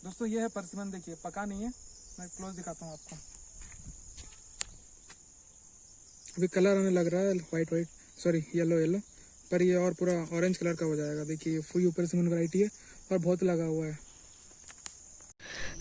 दोस्तों ये है परसिमन, देखिए पका नहीं है, मैं क्लोज दिखाता हूँ आपको। अभी कलर आने लग रहा है white white, sorry yellow yellow, पर ये और पूरा ऑरेंज कलर का हो जाएगा। देखिए ये फुल परसिमन वैरायटी है और बहुत लगा हुआ है।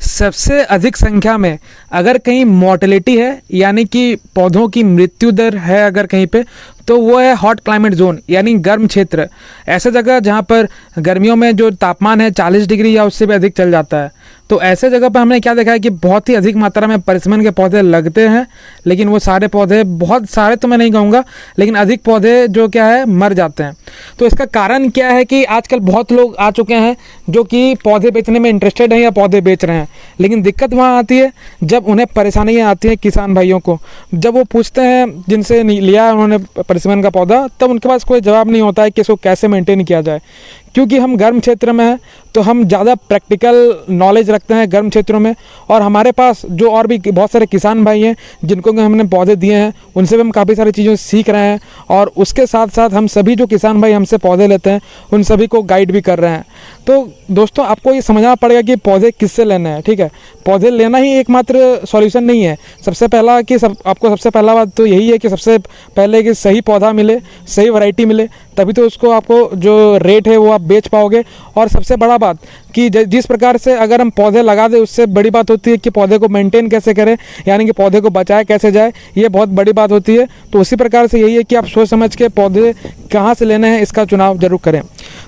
सबसे अधिक संख्या में अगर कहीं मोर्टेलिटी है यानी कि पौधों की मृत्यु दर है अगर कहीं पे, तो वो है हॉट क्लाइमेट जोन यानी गर्म क्षेत्र। ऐसे जगह जहाँ पर गर्मियों में जो तापमान है 40 डिग्री या उससे भी अधिक चल जाता है, तो ऐसे जगह पर हमने क्या देखा है कि बहुत ही अधिक मात्रा में परसिमन के पौधे लगते हैं, लेकिन वो सारे पौधे, बहुत सारे तो मैं नहीं कहूँगा, लेकिन अधिक पौधे जो क्या है मर जाते हैं। तो इसका कारण क्या है कि आजकल बहुत लोग आ चुके हैं जो कि पौधे बेचने में इंटरेस्टेड हैं या पौधे बेच रहे हैं, लेकिन दिक्कत वहाँ आती है जब उन्हें परेशानियाँ आती हैं किसान भाइयों को। जब वो पूछते हैं जिनसे लिया उन्होंने परसिमन का पौधा, तब उनके पास कोई जवाब नहीं होता है कि इसको कैसे मेंटेन किया जाए। क्योंकि हम गर्म क्षेत्र में हैं तो हम ज़्यादा प्रैक्टिकल नॉलेज रखते हैं गर्म क्षेत्रों में, और हमारे पास जो और भी बहुत सारे किसान भाई हैं जिनको हमने पौधे दिए हैं, उनसे भी हम काफ़ी सारी चीज़ें सीख रहे हैं, और उसके साथ साथ हम सभी जो किसान भाई हमसे पौधे लेते हैं उन सभी को गाइड भी कर रहे हैं। तो दोस्तों आपको ये समझना पड़ेगा कि पौधे किससे लेने हैं, ठीक है। पौधे लेना ही एकमात्र सॉल्यूशन नहीं है। सबसे पहला कि आपको सबसे पहला बात तो यही है कि सबसे पहले कि सही पौधा मिले, सही वैरायटी मिले, तभी तो उसको आपको जो रेट है वो आप बेच पाओगे। और सबसे बड़ा बात कि जिस प्रकार से अगर हम पौधे लगा दें, उससे बड़ी बात होती है कि पौधे को मेंटेन कैसे करें, यानी कि पौधे को बचाए कैसे जाए, ये बहुत बड़ी बात होती है। तो उसी प्रकार से यही है कि आप सोच समझ के पौधे कहाँ से लेने हैं इसका चुनाव जरूर करें।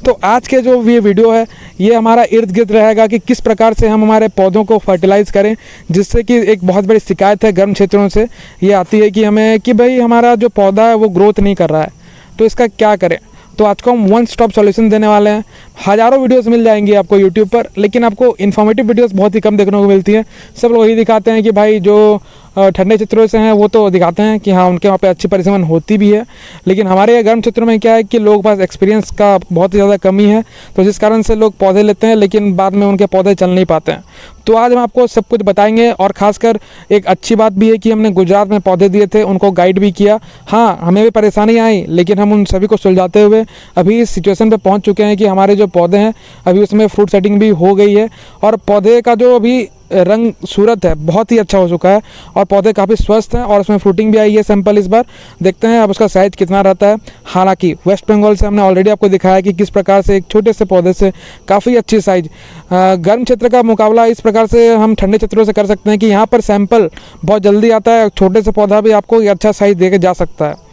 तो आज के जो ये वीडियो है ये हमारा इर्द गिर्द रहेगा कि किस प्रकार से हम हमारे पौधों को फर्टिलाइज़ करें, जिससे कि एक बहुत बड़ी शिकायत है गर्म क्षेत्रों से ये आती है कि हमें कि भाई हमारा जो पौधा है वो ग्रोथ नहीं कर रहा है, तो इसका क्या करें। तो आज को हम वन स्टॉप सॉल्यूशन देने वाले हैं। हज़ारों वीडियोस मिल जाएंगी आपको यूट्यूब पर, लेकिन आपको इन्फॉर्मेटिव वीडियोस बहुत ही कम देखने को मिलती है। सब लोग यही दिखाते हैं कि भाई जो ठंडे क्षेत्रों से हैं वो तो दिखाते हैं कि हाँ उनके वहाँ पे अच्छी परसिमन होती भी है, लेकिन हमारे यहाँ गर्म क्षेत्रों में क्या है कि लोगों के पास एक्सपीरियंस का बहुत ही ज़्यादा कमी है, तो जिस कारण से लोग पौधे लेते हैं लेकिन बाद में उनके पौधे चल नहीं पाते हैं। तो आज हम आपको सब कुछ बताएंगे, और ख़ासकर एक अच्छी बात भी है कि हमने गुजरात में पौधे दिए थे, उनको गाइड भी किया। हाँ हमें भी परेशानी आई, लेकिन हम उन सभी को सुलझाते हुए अभी इस सिचुएशन पे पहुंच चुके हैं कि हमारे जो पौधे हैं अभी उसमें फ्रूट सेटिंग भी हो गई है, और पौधे का जो अभी रंग सूरत है बहुत ही अच्छा हो चुका है, और पौधे काफ़ी स्वस्थ हैं, और उसमें फ्रूटिंग भी आई है सैंपल इस बार। देखते हैं अब उसका साइज़ कितना रहता है। हालांकि वेस्ट बंगाल से हमने ऑलरेडी आपको दिखाया कि किस प्रकार से एक छोटे से पौधे से काफ़ी अच्छी साइज गर्म क्षेत्र का मुकाबला इस प्रकार से हम ठंडे क्षेत्रों से कर सकते हैं कि यहाँ पर सैंपल बहुत जल्दी आता है, छोटे से पौधा भी आपको अच्छा साइज दे के जा सकता है।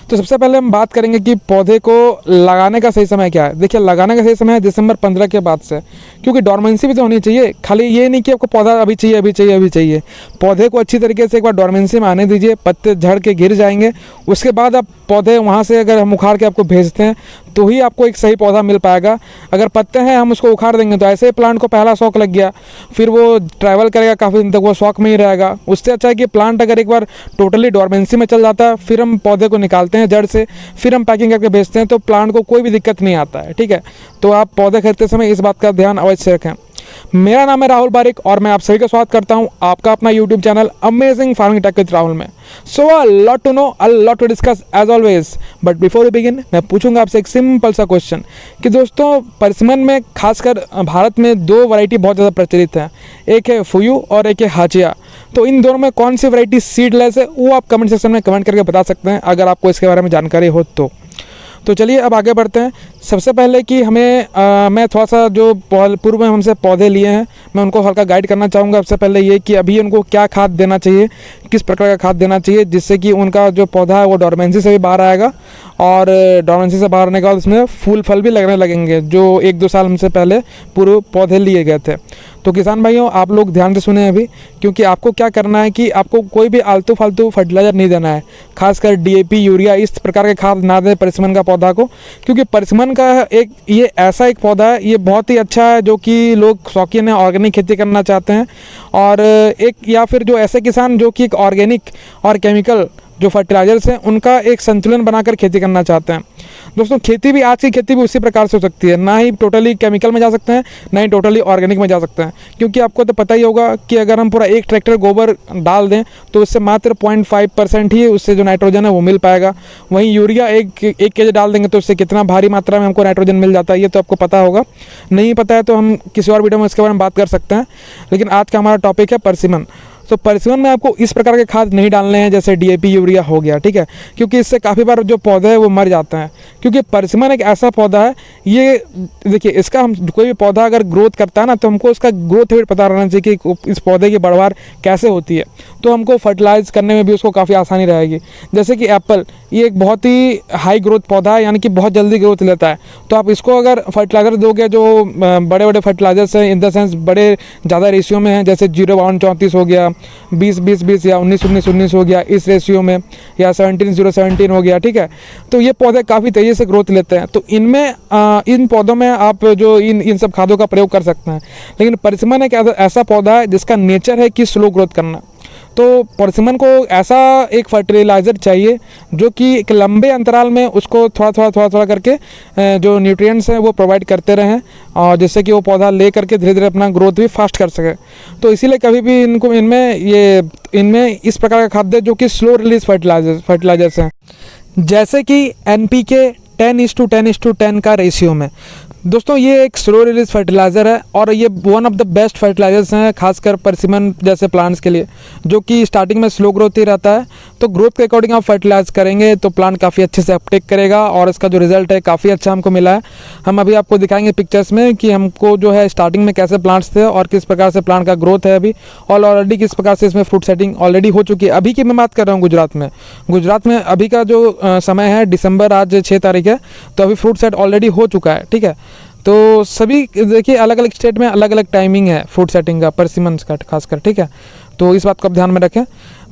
तो सबसे पहले हम बात करेंगे कि पौधे को लगाने का सही समय क्या है। देखिए लगाने का सही समय है दिसंबर 15 के बाद से, क्योंकि डॉर्मेंसी भी तो होनी चाहिए। खाली ये नहीं कि आपको पौधा अभी चाहिए अभी चाहिए अभी चाहिए। पौधे को अच्छी तरीके से एक बार डॉर्मेंसी में आने दीजिए, पत्ते झड़ के गिर जाएंगे, उसके बाद आप पौधे वहाँ से अगर हम उखाड़ के आपको भेजते हैं तो ही आपको एक सही पौधा मिल पाएगा। अगर पत्ते हैं हम उसको उखाड़ देंगे तो ऐसे ही प्लांट को पहला शौक लग गया, फिर वो ट्रैवल करेगा काफ़ी दिन तक, वो शौक में ही रहेगा। उससे अच्छा है कि प्लांट अगर एक बार टोटली डॉर्मेंसी में चल जाता है, फिर हम पौधे को निकालते हैं जड़ से, फिर हम पैकिंग करके भेजते हैं, तो प्लांट को कोई भी दिक्कत नहीं आता है, ठीक है। तो आप पौधे खरीदते समय इस बात का ध्यान अवश्य रखें। मेरा नाम है राहुल बारिक और मैं आप सभी का स्वागत करता हूं आपका अपना YouTube channel amazing farming tech with Rahul में। So a lot to know, a lot to discuss as always, but before we begin मैं पूछूंगा आपसे एक सिंपल सा क्वेश्चन कि दोस्तों परसिमन में खासकर भारत में दो वैरायटी बहुत ज़्यादा प्रचलित है, एक है फुयू और एक है हाचिया। तो इन दोनों में कौन सी वैरायटी सीडलेस है वो आप कमेंट सेक्शन में कमेंट करके बता सकते हैं अगर आपको इसके बारे में जानकारी हो तो चलिए अब आगे बढ़ते हैं। सबसे पहले कि हमें मैं थोड़ा सा जो पूर्व में हमसे पौधे लिए हैं मैं उनको हल्का गाइड करना चाहूँगा। सबसे पहले ये कि अभी उनको क्या खाद देना चाहिए, किस प्रकार का खाद देना चाहिए, जिससे कि उनका जो पौधा है वो डॉर्मेंसी से भी बाहर आएगा, और डॉर्मेंसी से बाहर आने के बाद उसमें फूल फल भी लगने लगेंगे, जो 1-2 साल हमसे पहले पूरे पौधे लिए गए थे। तो किसान भाइयों आप लोग ध्यान से सुने अभी, क्योंकि आपको क्या करना है कि आपको कोई भी आलतू फालतू फर्टिलाइजर नहीं देना है, खासकर DAP यूरिया इस प्रकार के खाद ना दें परसिमन का पौधा को, क्योंकि परसिमन का एक ये ऐसा एक पौधा है, ये बहुत ही अच्छा है जो कि लोग शौकीन है ऑर्गेनिक खेती करना चाहते हैं, और एक या फिर जो ऐसे किसान जो कि एक ऑर्गेनिक और केमिकल जो फर्टिलाइजर्स हैं उनका एक संतुलन बनाकर खेती करना चाहते हैं। दोस्तों खेती भी, आज की खेती भी उसी प्रकार से हो सकती है, ना ही टोटली केमिकल में जा सकते हैं, ना ही टोटली ऑर्गेनिक में जा सकते हैं। क्योंकि आपको तो पता ही होगा कि अगर हम पूरा एक ट्रैक्टर गोबर डाल दें तो उससे मात्र 0.5% ही उससे जो नाइट्रोजन है वो मिल पाएगा। वहीं यूरिया एक kg डाल देंगे तो उससे कितना भारी मात्रा में हमको नाइट्रोजन मिल जाता है, ये तो आपको पता होगा। नहीं पता है तो हम किसी और वीडियो में इसके बारे में बात कर सकते हैं। लेकिन आज का हमारा टॉपिक है परसिमन। तो परसिमन में आपको इस प्रकार के खाद नहीं डालने हैं जैसे DAP यूरिया हो गया, ठीक है, क्योंकि इससे काफ़ी बार जो पौधे हैं वो मर जाते हैं। क्योंकि परसिमन एक ऐसा पौधा है, ये देखिए इसका हम कोई भी पौधा अगर ग्रोथ करता है ना तो हमको उसका ग्रोथ रेट पता रहना चाहिए कि इस पौधे की बढ़वार कैसे होती है, तो हमको फर्टिलाइज करने में भी उसको काफ़ी आसानी रहेगी। जैसे कि एप्पल, ये एक बहुत ही हाई ग्रोथ पौधा है, यानी कि बहुत जल्दी ग्रोथ लेता है। तो आप इसको अगर फर्टिलाइज़र दोगे जो बड़े बड़े फर्टिलाइजर्स हैं, इन द सेंस बड़े ज़्यादा रेशियो में हैं, जैसे 0:34 हो गया, 20-20-20 या 19-19-19 हो गया इस रेशियो में, या 17-0-17 हो गया, ठीक है, तो ये पौधे काफ़ी तेज़ी से ग्रोथ लेते हैं। तो इनमें इन पौधों में आप जो इन सब खादों का प्रयोग कर सकते हैं। लेकिन परसिमन एक ऐसा पौधा है जिसका नेचर है कि स्लो ग्रोथ करना। तो परसिमन को ऐसा एक फर्टिलाइज़र चाहिए जो कि एक लंबे अंतराल में उसको थोड़ा करके जो न्यूट्रिएंट्स हैं वो प्रोवाइड करते रहें, और जिससे कि वो पौधा ले करके धीरे धीरे अपना ग्रोथ भी फास्ट कर सके। तो इसीलिए कभी भी इनमें इस प्रकार का खाद्य जो कि स्लो रिलीज फर्टिलाइजर्स हैं, जैसे कि NPK 10:10:10 का रेशियो में। दोस्तों ये एक स्लो रिलीज फर्टिलाइज़र है और ये one of the best fertilisers हैं, खासकर परसिमन जैसे प्लांट्स के लिए, जो कि स्टार्टिंग में स्लो ग्रोथ ही रहता है। तो ग्रोथ के अकॉर्डिंग आप फर्टिलाइज करेंगे तो प्लांट काफ़ी अच्छे से अपटेक करेगा और इसका जो रिजल्ट है काफ़ी अच्छा हमको मिला है। हम अभी आपको दिखाएंगे पिक्चर्स में कि हमको जो है स्टार्टिंग में कैसे प्लांट्स थे और किस प्रकार से प्लांट का ग्रोथ है अभी, और ऑलरेडी किस प्रकार से इसमें फ्रूट सेटिंग ऑलरेडी हो चुकी है। अभी की मैं बात कर रहा हूँ गुजरात में अभी का जो समय है दिसंबर, आज 6 तारीख है, तो अभी फ्रूट सेट ऑलरेडी हो चुका है, ठीक है। तो सभी देखिए अलग अलग स्टेट में अलग अलग टाइमिंग है फ्रूट सेटिंग का, परसिमन का खासकर, ठीक है। तो इस बात को आप ध्यान में रखें।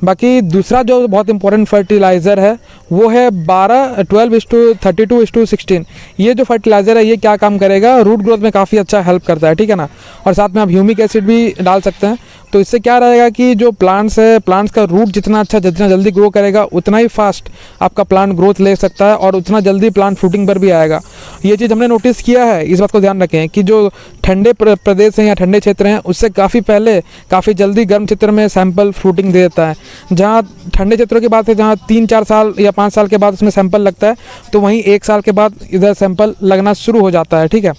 बाकी दूसरा जो बहुत इंपॉर्टेंट फर्टिलाइज़र है वो है 12:32:16। ये जो फर्टिलाइज़र है ये क्या काम करेगा, रूट ग्रोथ में काफ़ी अच्छा हेल्प करता है, ठीक है ना। और साथ में आप ह्यूमिक एसिड भी डाल सकते हैं। तो इससे क्या रहेगा कि जो प्लांट्स है, प्लांट्स का रूट जितना जल्दी ग्रो करेगा उतना ही फास्ट आपका प्लांट ग्रोथ ले सकता है और उतना जल्दी प्लांट फ्रूटिंग पर भी आएगा। ये चीज़ हमने नोटिस किया है, इस बात को ध्यान रखें कि जो ठंडे प्रदेश हैं या ठंडे क्षेत्र हैं उससे काफ़ी पहले काफ़ी जल्दी गर्म क्षेत्र में सैंपल फ्रूटिंग दे देता है। जहाँ ठंडे क्षेत्रों की बात है, जहाँ 3-4 साल या 5 साल के बाद उसमें सैंपल लगता है, तो वहीं 1 साल के बाद इधर सैंपल लगना शुरू हो जाता है, ठीक है।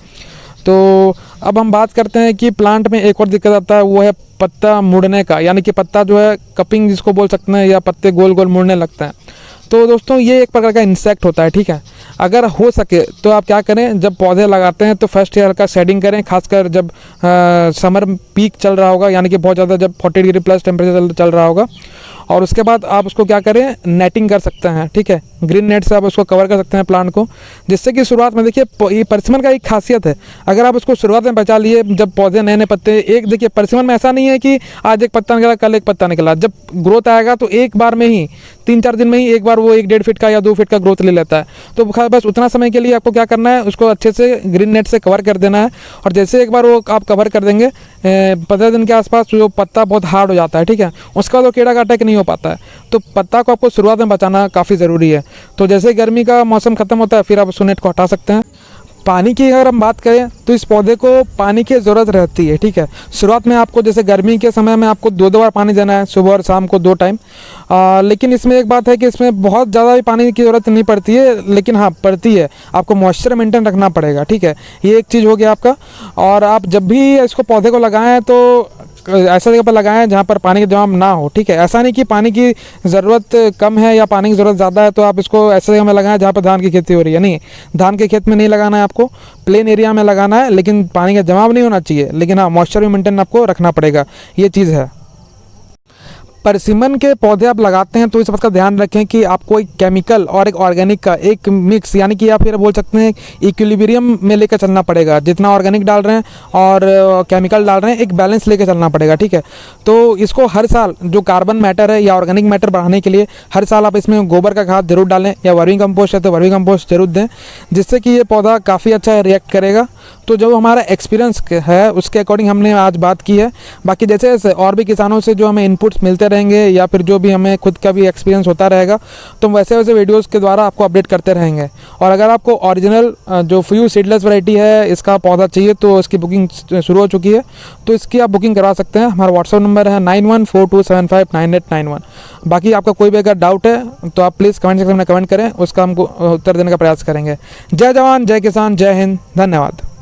तो अब हम बात करते हैं कि प्लांट में एक और दिक्कत आता है, वो है पत्ता मुड़ने का, यानी कि पत्ता जो है कपिंग जिसको बोल सकते हैं, या पत्ते गोल गोल मुड़ने लगते हैं। तो दोस्तों ये एक प्रकार का इंसेक्ट होता है, ठीक है। अगर हो सके तो आप क्या करें, जब पौधे लगाते हैं तो फर्स्ट ईयर का शेडिंग करें, खासकर जब समर पीक चल रहा होगा, यानी कि बहुत ज़्यादा जब 40 डिग्री प्लस टेम्परेचर चल रहा होगा। और उसके बाद आप उसको क्या करें, नेटिंग कर सकते हैं, ठीक है। ग्रीन नेट से आप उसको कवर कर सकते हैं प्लांट को, जिससे कि शुरुआत में देखिए ये परसिमन का एक खासियत है, अगर आप उसको शुरुआत में बचा लिए, जब पौधे नए नए पत्ते, एक देखिए परसिमन में ऐसा नहीं है कि आज एक पत्ता निकला कल एक पत्ता निकला, जब ग्रोथ आएगा तो एक बार में ही 3-4 दिन में ही एक बार वो 1-1.5 फीट का या 2 फीट का ग्रोथ ले लेता है। तो बस उतना समय के लिए आपको क्या करना है, उसको अच्छे से ग्रीन नेट से कवर कर देना है। और जैसे एक बार वो आप कवर कर देंगे 15 दिन के आसपास जो पत्ता बहुत हार्ड हो जाता है, ठीक है, उसका तो कीड़ा का अटैक नहीं हो पाता है। तो पत्ता को आपको शुरुआत में बचाना काफ़ी ज़रूरी है। तो जैसे गर्मी का मौसम ख़त्म होता है फिर आप उस नेट को हटा सकते हैं। पानी की अगर हम बात करें तो इस पौधे को पानी की ज़रूरत रहती है, ठीक है। शुरुआत में आपको जैसे गर्मी के समय में आपको 2 बार पानी देना है, सुबह और शाम को 2 टाइम। लेकिन इसमें एक बात है कि इसमें बहुत ज़्यादा भी पानी की ज़रूरत नहीं पड़ती है, लेकिन हाँ पड़ती है, आपको मॉइस्चर मेंटेन रखना पड़ेगा, ठीक है। ये एक चीज़ हो गया आपका। और आप जब भी इसको पौधे को लगाएं तो ऐसा जगह पर लगाएं जहाँ पर पानी का जमाव ना हो, ठीक है। ऐसा नहीं कि पानी की ज़रूरत कम है या पानी की ज़रूरत ज़्यादा है तो आप इसको ऐसे जगह में लगाएं जहाँ पर धान की खेती हो रही है, नहीं, धान के खेत में नहीं लगाना है, आपको प्लेन एरिया में लगाना है, लेकिन पानी का जमाव नहीं होना चाहिए, लेकिन हाँ मॉइस्चर भी मेंटेन आपको रखना पड़ेगा, ये चीज़ है। परसिमन के पौधे आप लगाते हैं तो इस बात का ध्यान रखें कि आपको एक केमिकल और एक ऑर्गेनिक का एक मिक्स, यानी कि आप फिर बोल सकते हैं इक्विलिब्रियम में लेकर चलना पड़ेगा। जितना ऑर्गेनिक डाल रहे हैं और केमिकल डाल रहे हैं, एक बैलेंस लेकर चलना पड़ेगा, ठीक है। तो इसको हर साल जो कार्बन मैटर है या ऑर्गेनिक मैटर बढ़ाने के लिए हर साल आप इसमें गोबर का खाद जरूर डालें, या वर्मी कंपोस्ट है तो वर्मी कंपोस्ट जरूर दें, जिससे कि ये पौधा काफ़ी अच्छा रिएक्ट करेगा तो जो हमारा एक्सपीरियंस है उसके अकॉर्डिंग हमने आज बात की है। बाकी जैसे जैसे और भी किसानों से जो हमें इनपुट्स मिलते रहेंगे या फिर जो भी हमें खुद का भी एक्सपीरियंस होता रहेगा तो वैसे वैसे वीडियोज़ के द्वारा आपको अपडेट करते रहेंगे। और अगर आपको ओरिजिनल जो फ्यू सीडलेस वैरायटी है इसका पौधा चाहिए तो इसकी बुकिंग शुरू हो चुकी है, तो इसकी आप बुकिंग करा सकते हैं। हमारा व्हाट्सअप नंबर है 9142759891। बाकी आपका कोई भी अगर डाउट है तो आप प्लीज़ कमेंट सेक्शन में कमेंट करें, उसका हमको उत्तर देने का प्रयास करेंगे। जय जवान, जय किसान, जय हिंद, धन्यवाद।